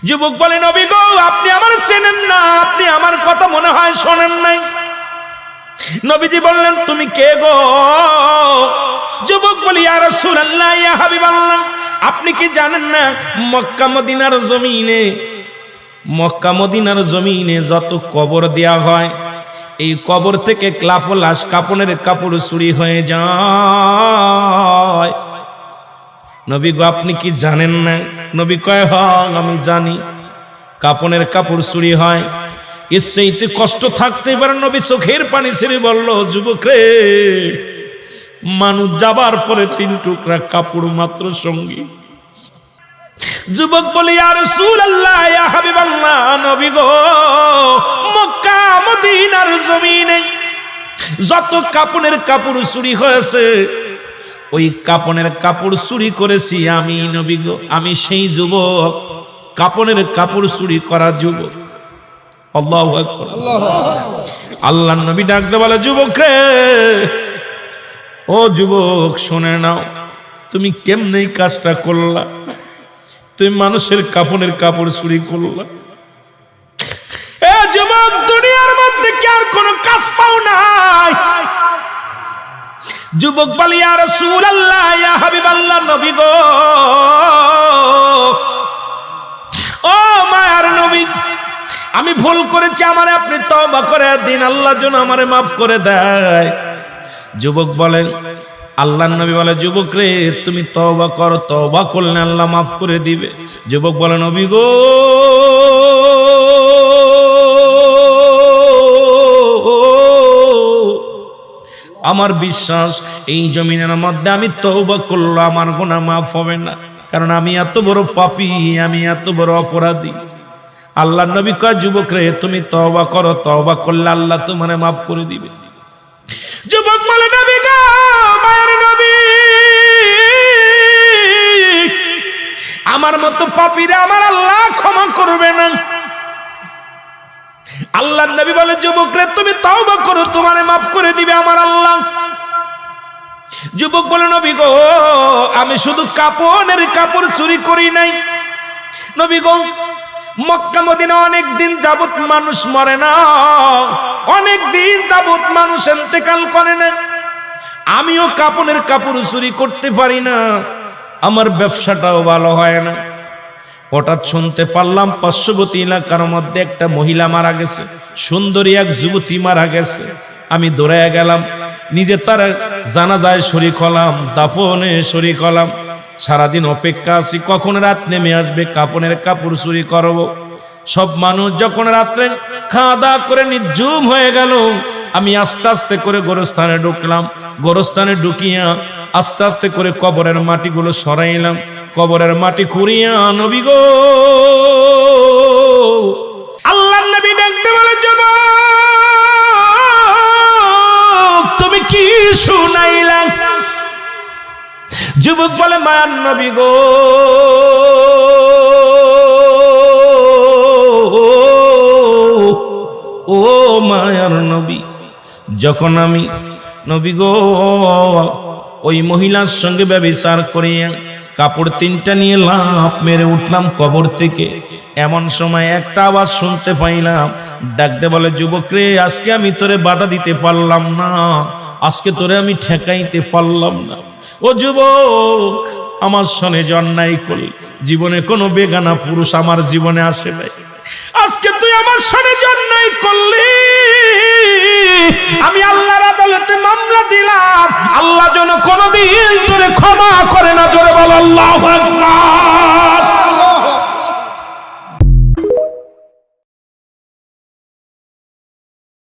যুবক বলে, নবী গো, আপনি আমার চেনেন না, আপনি আমার কথা মনে হয় শোনেন নাই। নবীজি বললেন, তুমি কে গো? যুবক বলি, ইয়া রাসূলুল্লাহ, ইয়া হাবিবাল্লাহ, আপনি কি জানেন না মক্কা মদিনার জমিনে যত কবর দেয়া হয়, এই কবর থেকে লাশ কাপনের কাপড় চুরি হয়ে যায়। নবী গো, আপনি কি জানেন না? নবী কয়, হ্যাঁ আমি জানি, কাপনের কাপড় চুরি হয়। এর চাইতে কষ্ট থাকতে পারে? নবী চোখের পানি ছেড়ে বলল, যুবক রে, মানুষ যাবার পরে 3 টুকরা কাপড় মাত্র সঙ্গী। যুবক বলে, ইয়া রাসূলুল্লাহ, ইয়া হাবিবাল্লাহ, নবী গো, মক্কা মদিনার জমিনে যত কাপনের কাপড় চুরি হয়েছে, ওই কাপনের কাপড় চুরি করেছি আমি, নবী গো, আমি সেই যুবক, কাপনের কাপড় চুরি করা যুবক। আল্লাহু আকবার। আল্লাহর নবী ডাকতে বলে, যুবক রে, ও যুবক, শুনে নাও, তুমি কেমনে এই কাজটা করলা? তুমি মানুষের কাপনের কাপড় চুরি করলা। এ যুবক, দুনিয়ার মধ্যে কি আর কোনো কাজ পাও নাই? যুবক বলে, ইয়া রাসূলুল্লাহ, ইয়া হাবিবাল্লাহ, নবী গো, ও মায়ার নবী, আমি ভুল করেছি, আমারে আপনি তওবা করে দিন, আল্লাহ যেন আমারে মাফ করে দেয়। যুবক বলে, আল্লাহর নবী বলে, যুবক রে, তুমি তওবা করো, তওবা করলে আল্লাহ মাফ করে দিবে। যুবক বলে, নবী গো, আমার বিশ্বাস এই জমিনের মধ্যে আমি তওবা করলে আমার গুনাহ মাফ হবে না, কারণ আমি এত বড় পাপী, আমি এত বড় অপরাধী। আল্লাহর নবী কয়, যুবক রে, তুমি তওবা করো, তওবা করলে আল্লাহ তোমারে মাফ করে দিবে। যুবক বলে, নবী গো, মায়ের নবী, আমার মতো পাপীরা আমার আল্লাহ ক্ষমা করবে না। আল্লাহর নবী বলে, যুবক রে, তুমি তওবা করো, তোমারে মাফ করে দিবে আমার আল্লাহ। যুবক বলে, নবী গো, আমি শুধু কাপনের কাপড় চুরি করি নাই। নবী গো, মক্কা মদিনা অনেক দিন যাবত মানুষ মরে না, অনেক দিন যাবত মানুষ ইন্তেকাল করে না, আমিও কাপনের কাপড় চুরি করতে পারি না, আমার ব্যবসাটাও ভালো হয় না। হঠাৎ শুনতে পারলাম পার্শ্ববর্তী এলাকার মধ্যে একটা মহিলা মারা গেছে, সুন্দরী এক যুবতী মারা গেছে। আমি দৌড়ায় গেলাম, নিজে তার জানাজায় শরীক হলাম, দাফনে শরীক হলাম। সারাদিন অপেক্ষা আছি কখন রাত নেমে আসবে, কাপনের কাপড় চুরি করব। সব মানুষ যখন রাত্রে খাওয়া দাওয়া করে নির্জুম হয়ে গেল, আমি আস্তে আস্তে করে গোরস্থানে ঢুকলাম। গোরস্থানে ঢুকিয়া আস্তে আস্তে করে কবরের মাটিগুলো সরাইলাম। কবরের মাটি খুঁড়িয়া, নবী গো, আল্লাহর নবী ডাকতে বলে, যুবক, তুমি কি শুনাইলা? যুবক বলে, মায়ার নবী গো, ও মায়ার নবী, যখন আমি, নবী গো, ওই মহিলার সঙ্গে ব্যভিচার করিয়া কাপড় 3টা নিয়ে লাফ মেরে উঠলাম কবর থেকে, এমন সময় একটা আওয়াজ শুনতে পাইলাম, ডাকতে বলে, যুবক রে, আজকে আমি তোরে বাধা দিতে পারলাম না, আজকে তোরে আমি ঠেকাইতে পারলাম না। ও যুবক, আমার সনে অন্যায় করলি, জীবনে কোনো বেগানা পুরুষ আমার জীবনে আসে নাই, আজকে তুই আমার সনে অন্যায় করলি, আমি আল্লাহর আদালতে মামলা দিলাম, আল্লাহ যেন কোনদিন তোরে ক্ষমা করে না। জোরে বল আল্লাহু আকবার।